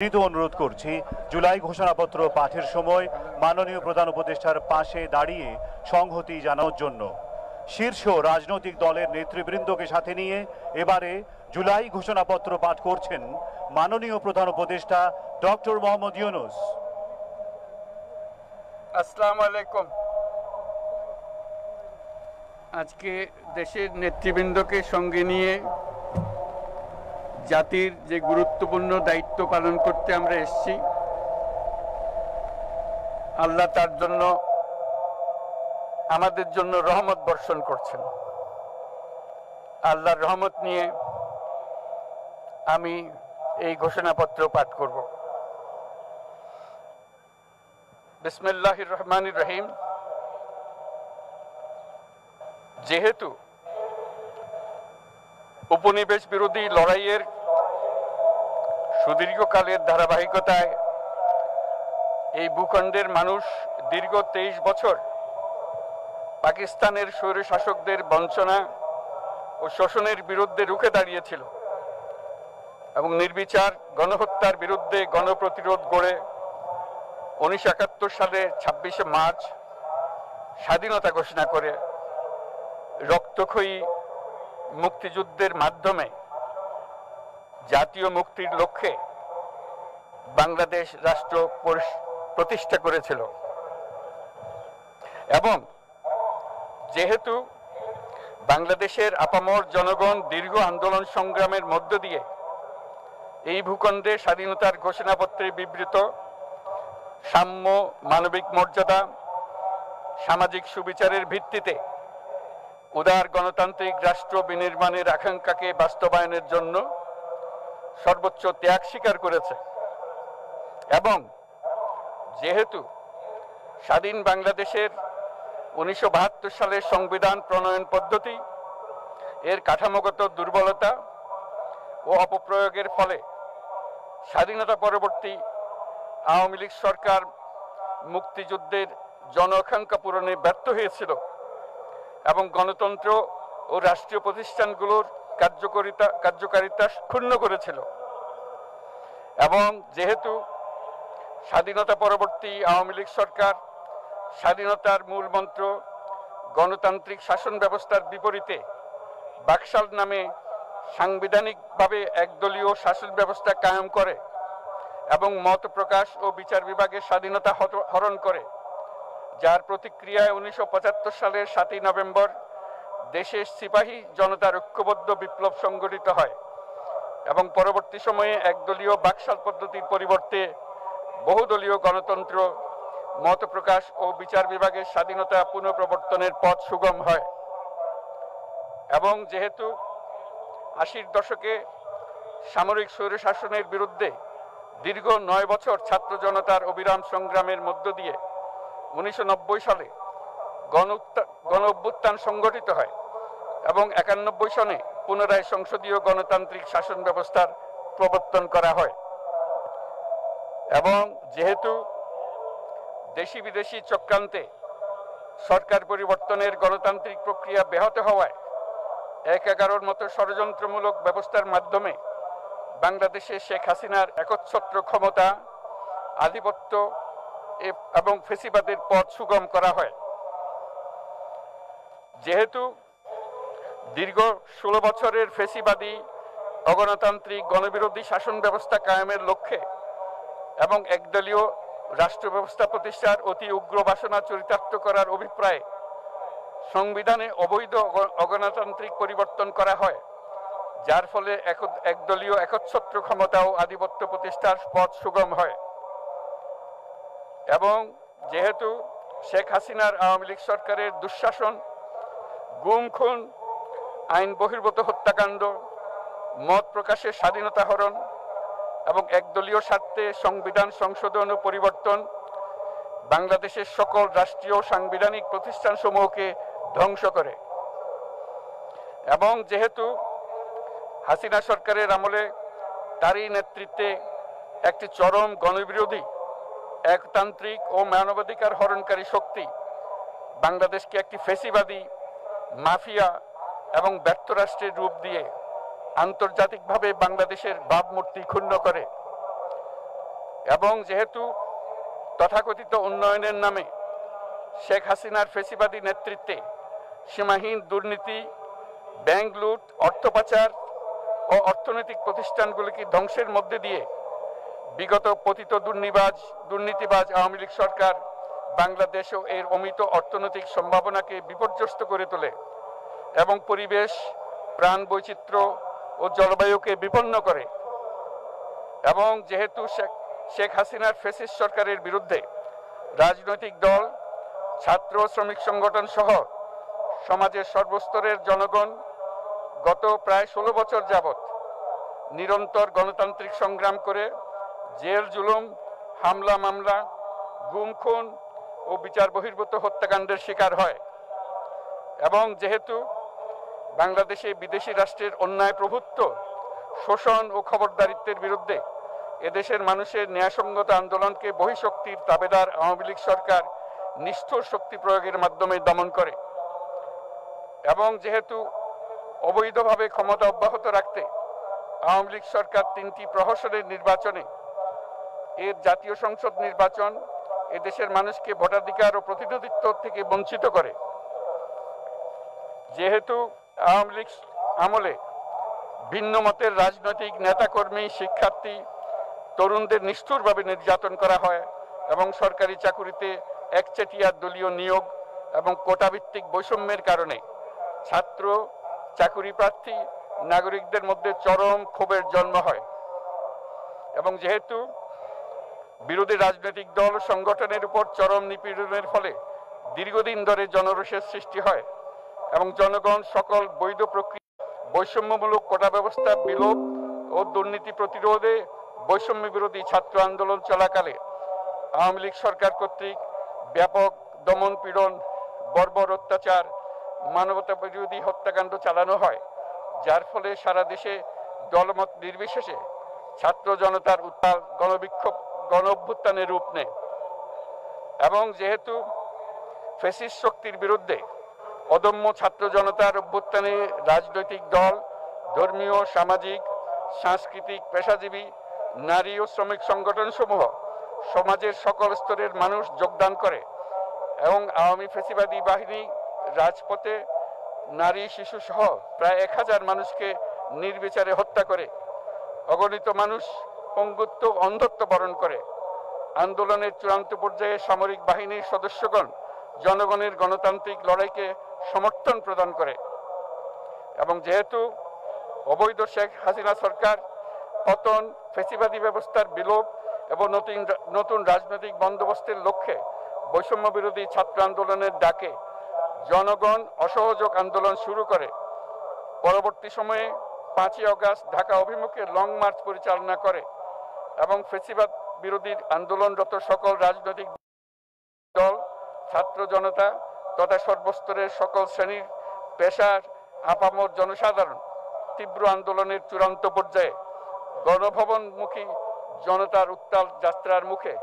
অনুরোধ করছি জুলাই ঘোষণাপত্র পাঠের সময় মাননীয় প্রধান উপদেষ্টার পাশে দাঁড়িয়ে সংহতি জানানোর জন্য। শীর্ষ রাজনৈতিক দলের নেতৃবৃন্দকে সাথে নিয়ে এবারে জুলাই ঘোষণাপত্র পাঠ করছেন মাননীয় প্রধান উপদেষ্টা ডক্টর মোহাম্মদ ইউনূস। আসসালামু আলাইকুম। আজকে দেশের নেতৃবৃন্দকে সঙ্গে নিয়ে জাতির যে গুরুত্বপূর্ণ দায়িত্ব পালন করতে আমরা এসেছি, আল্লাহ তার জন্য আমাদের জন্য রহমত বর্ষণ করছেন। আল্লাহর রহমত নিয়ে আমি এই ঘোষণাপত্র পাঠ করব। বিসমিল্লাহির রহমানির রহিম। যেহেতু উপনিবেশ বিরোধী লড়াইয়ের সুদীর্ঘকালের ধারাবাহিকতায় এই ভূখণ্ডের মানুষ দীর্ঘ 23 বছর পাকিস্তানের স্বৈরশাসকদের বঞ্চনা ও শোষণের বিরুদ্ধে রুখে দাঁড়িয়েছিল এবং নির্বিচার গণহত্যার বিরুদ্ধে গণপ্রতিরোধ গড়ে 1971 সালে 26শে মার্চ স্বাধীনতা ঘোষণা করে রক্তক্ষয়ী মুক্তিযুদ্ধের মাধ্যমে জাতীয় মুক্তির লক্ষ্যে বাংলাদেশ রাষ্ট্র প্রতিষ্ঠা করেছিল। এবং যেহেতু বাংলাদেশের আপামর জনগণ দীর্ঘ আন্দোলন সংগ্রামের মধ্য দিয়ে এই ভূখণ্ডে স্বাধীনতার ঘোষণাপত্রে বিবৃত সাম্য, মানবিক মর্যাদা, সামাজিক সুবিচারের ভিত্তিতে উদার গণতান্ত্রিক রাষ্ট্র বিনির্মাণের আকাঙ্ক্ষাকে বাস্তবায়নের জন্য সর্বোচ্চ ত্যাগ স্বীকার করেছে, এবং যেহেতু স্বাধীন বাংলাদেশের 1972 সালের সংবিধান প্রণয়ন পদ্ধতি এর কাঠামোগত দুর্বলতা ও অপপ্রয়োগের ফলে স্বাধীনতা পরবর্তী আওয়ামী লীগ সরকার মুক্তিযুদ্ধের জন আকাঙ্ক্ষা পূরণে ব্যর্থ হয়েছিল এবং গণতন্ত্র ও রাষ্ট্রীয় প্রতিষ্ঠানগুলোর কার্যকারিতা ক্ষুণ্ণ করেছিল। এবং যেহেতু স্বাধীনতা পরবর্তী আওয়ামী লীগ সরকার স্বাধীনতার মূল মন্ত্র গণতান্ত্রিক শাসন ব্যবস্থার বিপরীতে বাকশাল নামে সাংবিধানিকভাবে একদলীয় শাসন ব্যবস্থা কায়েম করে এবং মত প্রকাশ ও বিচার বিভাগের স্বাধীনতা হরণ করে, যার প্রতিক্রিয়ায় 1975 সালের 7ই নভেম্বর দেশের সিপাহী জনতার ঐক্যবদ্ধ বিপ্লব সংগঠিত হয় এবং পরবর্তী সময়ে একদলীয় বাকশাল পদ্ধতির পরিবর্তে বহুদলীয় গণতন্ত্র, মত প্রকাশ ও বিচার বিভাগের স্বাধীনতা পুনঃপ্রবর্তনের পথ সুগম হয়। এবং যেহেতু 80-র দশকে সামরিক স্বৈরশাসনের বিরুদ্ধে দীর্ঘ 9 বছর ছাত্র জনতার অবিরাম সংগ্রামের মধ্য দিয়ে 1990 সালে গণ অভ্যুত্থান সংগঠিত হয় এবং 91 সনে পুনরায় সংসদীয় গণতান্ত্রিক শাসন ব্যবস্থার প্রবর্তন করা হয়। এবং যেহেতু দেশি বিদেশি চক্রান্তে সরকার পরিবর্তনের গণতান্ত্রিক প্রক্রিয়া ব্যাহত হওয়ায় 1/11 মতো ষড়যন্ত্রমূলক ব্যবস্থার মাধ্যমে বাংলাদেশে শেখ হাসিনার একচ্ছত্র ক্ষমতা, আধিপত্য এবং ফেসিবাদের পথ সুগম করা হয়। যেহেতু দীর্ঘ 16 বছরের ফেসিবাদী অগণতান্ত্রিক গণবিরোধী শাসন ব্যবস্থা কায়েমের লক্ষ্যে এবং একদলীয় রাষ্ট্র ব্যবস্থা প্রতিষ্ঠার অতি উগ্র বাসনা চরিতার্থ করার অভিপ্রায়ে সংবিধানে অবৈধ অগণতান্ত্রিক পরিবর্তন করা হয়, যার ফলে একদলীয় একচ্ছত্র ক্ষমতা ও আধিপত্য প্রতিষ্ঠার পথ সুগম হয়। এবং যেহেতু শেখ হাসিনার আওয়ামী লীগ সরকারের দুঃশাসন, গুম খুন, আইন বহির্ভূত হত্যাকাণ্ড, মত প্রকাশের স্বাধীনতা হরণ এবং একদলীয় স্বার্থে সংবিধান সংশোধন ও পরিবর্তন বাংলাদেশের সকল রাষ্ট্রীয় সাংবিধানিক প্রতিষ্ঠানসমূহকে ধ্বংস করে। এবং যেহেতু হাসিনা সরকারের আমলে তারই নেতৃত্বে একটি চরম গণবিরোধী, একতান্ত্রিক ও মানবাধিকার হরণকারী শক্তি বাংলাদেশকে একটি ফেসিবাদী, মাফিয়া এবং ব্যর্থ রাষ্ট্রের রূপ দিয়ে আন্তর্জাতিকভাবে বাংলাদেশের ভাবমূর্তি ক্ষুণ্ণ করে এবং যেহেতু তথাকথিত উন্নয়নের নামে শেখ হাসিনার ফেসিবাদী নেতৃত্বে সীমাহীন দুর্নীতি, ব্যাংক লুট, অর্থ পাচার ও অর্থনৈতিক প্রতিষ্ঠানগুলিকে ধ্বংসের মধ্যে দিয়ে বিগত পতিত দুর্নীতিবাজ আওয়ামী লীগ সরকার বাংলাদেশ ও এর অমিত অর্থনৈতিক সম্ভাবনাকে বিপর্যস্ত করে তোলে এবং পরিবেশ, প্রাণ বৈচিত্র্য ও জলবায়ুকে বিপন্ন করে। এবং যেহেতু শেখ হাসিনার ফ্যাসিস্ট সরকারের বিরুদ্ধে রাজনৈতিক দল, ছাত্র শ্রমিক সংগঠন সহ সমাজের সর্বস্তরের জনগণ গত প্রায় 16 বছর যাবৎ নিরন্তর গণতান্ত্রিক সংগ্রাম করে জেল জুলুম, হামলা মামলা, গুম খুন ও বিচার বহির্ভূত হত্যাকাণ্ডের শিকার হয়। এবং যেহেতু বাংলাদেশে বিদেশি রাষ্ট্রের অন্যায় প্রভুত্ব, শোষণ ও খবরদারিত্বের বিরুদ্ধে এদেশের মানুষের ন্যায়সঙ্গত আন্দোলনকে বহিঃশক্তির তাবেদার আওয়ামী লীগ সরকার নিষ্ঠুর শক্তি প্রয়োগের মাধ্যমে দমন করে। এবং যেহেতু অবৈধভাবে ক্ষমতা অব্যাহত রাখতে আওয়ামী লীগ সরকার 3টি প্রহসনের নির্বাচনে এর জাতীয় সংসদ নির্বাচন এদেশের মানুষকে ভোটাধিকার ও প্রতিনিধিত্ব থেকে বঞ্চিত করে। যেহেতু আওয়ামী লীগ আমলে ভিন্ন মতের রাজনৈতিক নেতাকর্মী, শিক্ষার্থী, তরুণদের নিষ্ঠুরভাবে নির্যাতন করা হয় এবং সরকারি চাকুরিতে একচেটিয়া দলীয় নিয়োগ এবং কোটাভিত্তিক বৈষম্যের কারণে ছাত্র, চাকুরি প্রার্থী, নাগরিকদের মধ্যে চরম ক্ষোভের জন্ম হয়। এবং যেহেতু বিরোধী রাজনৈতিক দল সংগঠনের উপর চরম নিপীড়নের ফলে দীর্ঘদিন ধরে জনরোষের সৃষ্টি হয় এবং জনগণ সকল বৈধ প্রক্রিয়া বৈষম্যমূলক কোটা ব্যবস্থা বিলোপ ও দুর্নীতি প্রতিরোধে বৈষম্য বিরোধী ছাত্র আন্দোলন চলাকালে আওয়ামী লীগ সরকার কর্তৃক ব্যাপক দমন পীড়ন, বর্বর অত্যাচার, মানবতা বিরোধী হত্যাকাণ্ড চালানো হয়, যার ফলে সারা দেশে দলমত নির্বিশেষে ছাত্র জনতার উত্তাল গণবিক্ষোভ গণ অভ্যুত্থানের রূপ নেয়। এবং যেহেতু ফ্যাসিস্ট শক্তির বিরুদ্ধে অদম্য ছাত্র জনতার অভ্যুত্থানে রাজনৈতিক দল, ধর্মীয়, সামাজিক, সাংস্কৃতিক, পেশাজীবী, নারী ও শ্রমিক সংগঠন সমূহ সমাজের সকল স্তরের মানুষ যোগদান করে এবং আওয়ামী ফ্যাসিবাদী বাহিনী রাজপথে নারী, শিশু সহ প্রায় 1000 মানুষকে নির্বিচারে হত্যা করে, অগণিত মানুষ পঙ্গুত্ব, অন্ধত্ব বরণ করে। আন্দোলনের চূড়ান্ত পর্যায়ে সামরিক বাহিনীর সদস্যগণ জনগণের গণতান্ত্রিক লড়াইকে সমর্থন প্রদান করে। এবং যেহেতু অবৈধ শেখ হাসিনা সরকার পতন, ফ্যাসিবাদী ব্যবস্থার বিলোপ এবং নতুন রাজনৈতিক বন্দোবস্তের লক্ষ্যে বৈষম্য বিরোধী ছাত্র আন্দোলনের ডাকে জনগণ অসহযোগ আন্দোলন শুরু করে, পরবর্তী সময়ে 5ই আগস্ট ঢাকা অভিমুখে লং মার্চ পরিচালনা করে এবং ফ্যাসিবাদ বিরোধী আন্দোলনরত সকল রাজনৈতিক দল, ছাত্র জনতা তথা সর্বস্তরের সকল শ্রেণীর পেশার আপামর জনসাধারণ তীব্র আন্দোলনের চূড়ান্ত পর্যায়ে গণভবনমুখী জনতার উত্তাল যাত্রার মুখে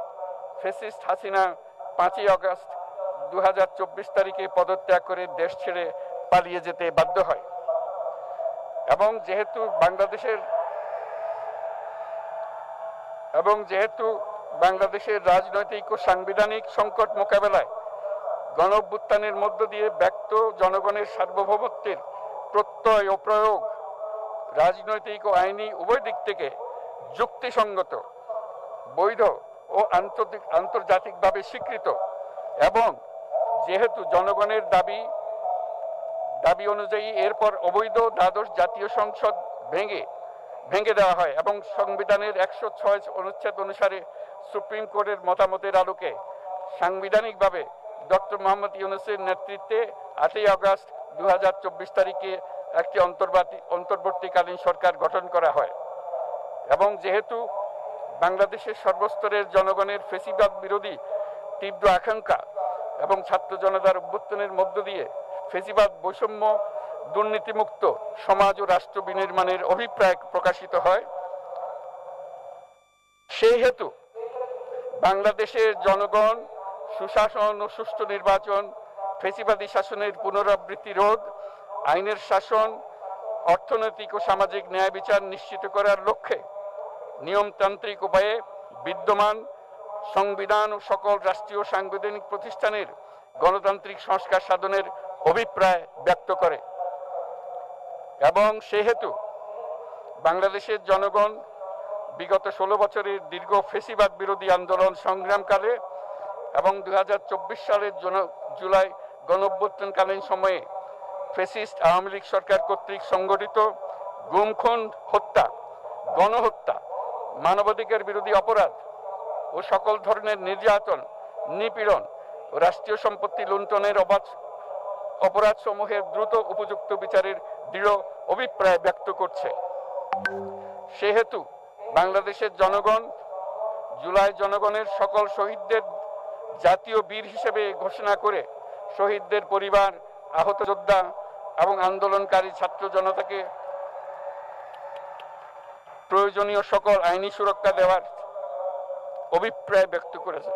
ফ্যাসিস্ট হাসিনা 5ই আগস্ট 2024 তারিখে পদত্যাগ করে দেশ ছেড়ে পালিয়ে যেতে বাধ্য হয়। এবং যেহেতু বাংলাদেশের রাজনৈতিক ও সাংবিধানিক সংকট মোকাবেলায় গণ অভ্যুত্থানের মধ্য দিয়ে ব্যক্ত জনগণের সার্বভৌমত্বের প্রত্যয় ও প্রয়োগ রাজনৈতিক ও আইনি উভয় দিক থেকে যুক্তিসঙ্গত, বৈধ ও আন্তর্জাতিকভাবে স্বীকৃত এবং যেহেতু জনগণের দাবি অনুযায়ী এরপর অবৈধ দ্বাদশ জাতীয় সংসদ ভেঙে দেওয়া হয় এবং সংবিধানের 106 অনুচ্ছেদ অনুসারে সুপ্রিম কোর্টের মতামতের আলোকে সাংবিধানিকভাবে ডক্টর মোহাম্মদ ইউনূসের নেতৃত্বে 8ই আগস্ট 2024 তারিখে একটি অন্তর্বর্তীকালীন সরকার গঠন করা হয়। এবং যেহেতু বাংলাদেশের সর্বস্তরের জনগণের ফ্যাসিবাদ বিরোধী তীব্র আকাঙ্ক্ষা এবং ছাত্র জনতার অভ্যুত্থানের মধ্য দিয়ে ফ্যাসিবাদ, বৈষম্য, দুর্নীতিমুক্ত সমাজ ও রাষ্ট্র বিনির্মাণের অভিপ্রায় প্রকাশিত হয়, সেই হেতু বাংলাদেশের জনগণ সুশাসন ও সুষ্ঠু নির্বাচন, ফ্যাসিবাদী শাসনের পুনরাবৃত্তি রোধ, আইনের শাসন, অর্থনৈতিক ও সামাজিক ন্যায় বিচার নিশ্চিত করার লক্ষ্যে নিয়মতান্ত্রিক উপায়ে বিদ্যমান সংবিধান ও সকল রাষ্ট্রীয় সাংবিধানিক প্রতিষ্ঠানের গণতান্ত্রিক সংস্কার সাধনের অভিপ্রায় ব্যক্ত করে এবং সেহেতু বাংলাদেশের জনগণ বিগত 16 বছরের দীর্ঘ ফ্যাসিবাদ বিরোধী আন্দোলন সংগ্রামকালে এবং 2024 সালের জুলাই গণঅভ্যুত্থানকালীন সময়ে ফ্যাসিস্ট আওয়ামী লীগ সরকার কর্তৃক সংগঠিত গুম খুন হত্যা, গণহত্যা, মানবাধিকার বিরোধী অপরাধ ও সকল ধরনের নির্যাতন, নিপীড়ন ও রাষ্ট্রীয় সম্পত্তি লুণ্ঠনের অপরাধ সমূহের দ্রুত উপযুক্ত বিচারের দৃঢ় অভিপ্রায় ব্যক্ত করছে। সেহেতু বাংলাদেশের জনগণ জুলাই জনগণের সকল শহীদদের জাতীয় বীর হিসেবে ঘোষণা করে শহীদদের পরিবার, আহত যোদ্ধা এবং আন্দোলনকারী ছাত্র জনতাকে প্রয়োজনীয় সকল আইনি সুরক্ষা দেওয়ার অভিপ্রায় ব্যক্ত করেছে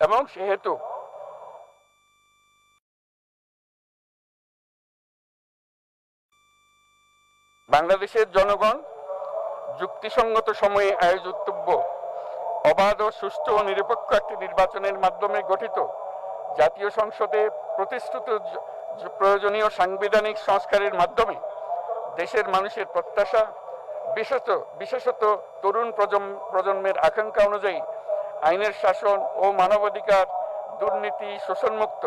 এবং সেহেতু বাংলাদেশের জনগণ যুক্তিসঙ্গত সময়ে আয়োজিতব্য অবাধ ও সুষ্ঠু ও নিরপেক্ষ একটি নির্বাচনের মাধ্যমে গঠিত জাতীয় সংসদে প্রতিশ্রুত প্রয়োজনীয় সাংবিধানিক সংস্কারের মাধ্যমে দেশের মানুষের প্রত্যাশা, বিশেষত তরুণ প্রজন্মের আকাঙ্ক্ষা অনুযায়ী আইনের শাসন ও মানবাধিকার, দুর্নীতি, শোষণমুক্ত,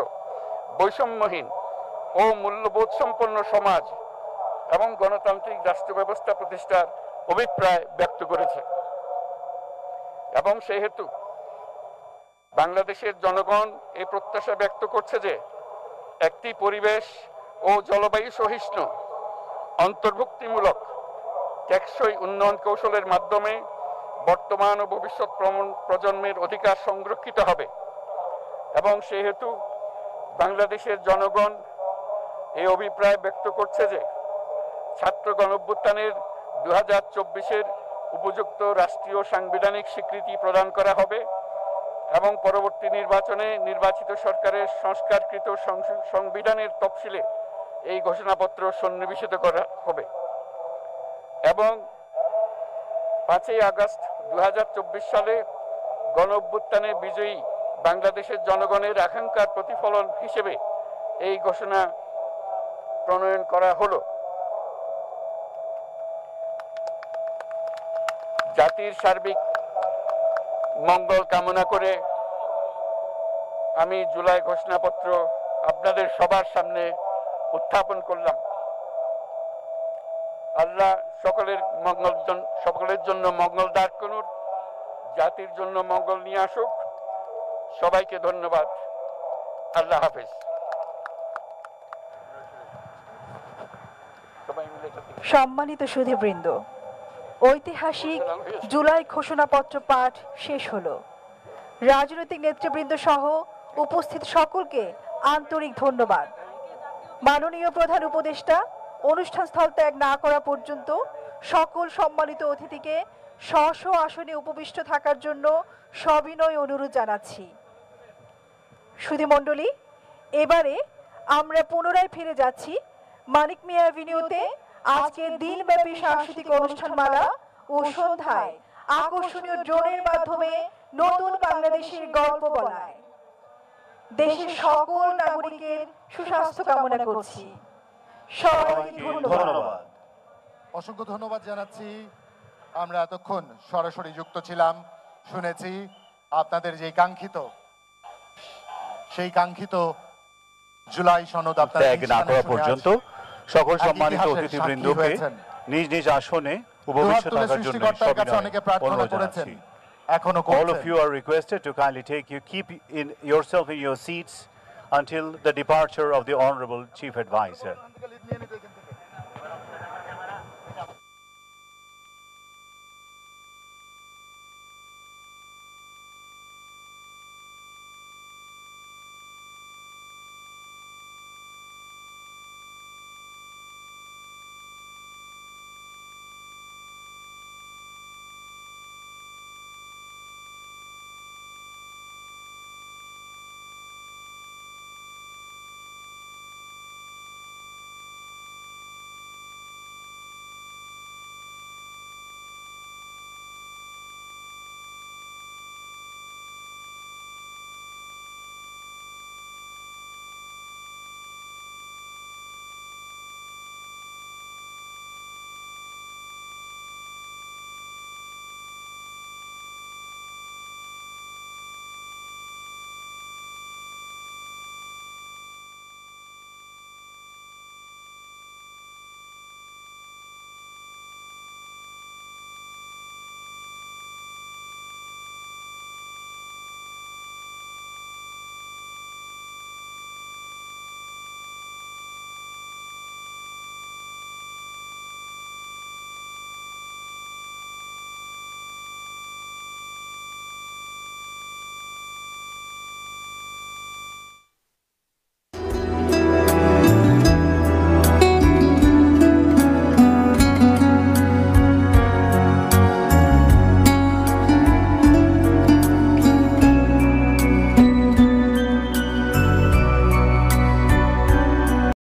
বৈষম্যহীন ও মূল্যবোধ সম্পন্ন সমাজ এবং গণতান্ত্রিক রাষ্ট্র ব্যবস্থা প্রতিষ্ঠার অভিপ্রায় ব্যক্ত করেছে এবং সেহেতু বাংলাদেশের জনগণ এই প্রত্যাশা ব্যক্ত করছে যে একটি পরিবেশ ও জলবায়ু সহিষ্ণু, অন্তর্ভুক্তিমূলক, টেকসই উন্নয়ন কৌশলের মাধ্যমে বর্তমান ও ভবিষ্যৎ প্রজন্মের অধিকার সংরক্ষিত হবে এবং সেহেতু বাংলাদেশের জনগণ এই অভিপ্রায় ব্যক্ত করছে যে ছাত্র গণঅভ্যুত্থানের 2024-এর উপযুক্ত রাষ্ট্রীয় সাংবিধানিক স্বীকৃতি প্রদান করা হবে এবং পরবর্তী নির্বাচনে নির্বাচিত সরকারের সংস্কারকৃত সংবিধানের তফসিলে এই ঘোষণাপত্র সন্নিবেশিত করা হবে এবং 5ই আগস্ট 2024 সালে গণঅভ্যুত্থানে বিজয়ী বাংলাদেশের জনগণের আকাঙ্ক্ষার প্রতিফলন হিসেবে এই ঘোষণা প্রণয়ন করা হলো। জাতির সার্বিক মঙ্গল কামনা করে আমি জুলাই ঘোষণাপত্র আপনাদের সবার সামনে উত্থাপন করলাম। আল্লাহ সকলের জন্য মঙ্গল দান করুন, জাতির জন্য মঙ্গল নিয়ে আসুক। সবাইকে ধন্যবাদ। আল্লাহ হাফেজ। সম্মানিত সুধীবৃন্দ, ঐতিহাসিক জুলাই ঘোষণাপত্র পাঠ শেষ হলো। রাজনৈতিক নেতৃবৃন্দ সহ উপস্থিত সকলকে আন্তরিক ধন্যবাদ। মাননীয় প্রধান উপদেষ্টা অনুষ্ঠান স্থল ত্যাগ না করা পর্যন্ত সকল সম্মানিত অতিথিকে স্ব আসনে উপবিষ্ট থাকার জন্য সবিনয় অনুরোধ জানাচ্ছি। সুধীমণ্ডলী, এবারে আমরা পুনরায় ফিরে যাচ্ছি মানিক মিয়া অ্যাভিনিউতে আজকের দিনব্যাপী সাংস্কৃতিক অনুষ্ঠানমালা ও সন্ধ্যায় আকর্ষণীয় ড্রোনের মাধ্যমে নতুন বাংলাদেশের গল্প বলায়। দেশের সকল নাগরিকের সুস্বাস্থ্য কামনা করছি। সবাইকে ধন্যবাদ। অসংখ্য ধন্যবাদ জানাচ্ছি। আমরা এতক্ষণ সরাসরি যুক্ত ছিলাম, শুনেছি আপনাদের যে সেই কাঙ্ক্ষিত জুলাই সনদ ত্যাগ না করা পর্যন্ত সকল সম্মানিত অতিথিবৃন্দকে নিজ নিজ আসনে উপবিষ্ট থাকার জন্য অনুরোধ জানাচ্ছি। All of you are requested to kindly keep yourself in your seats until the departure of the Honorable Chief Advisor.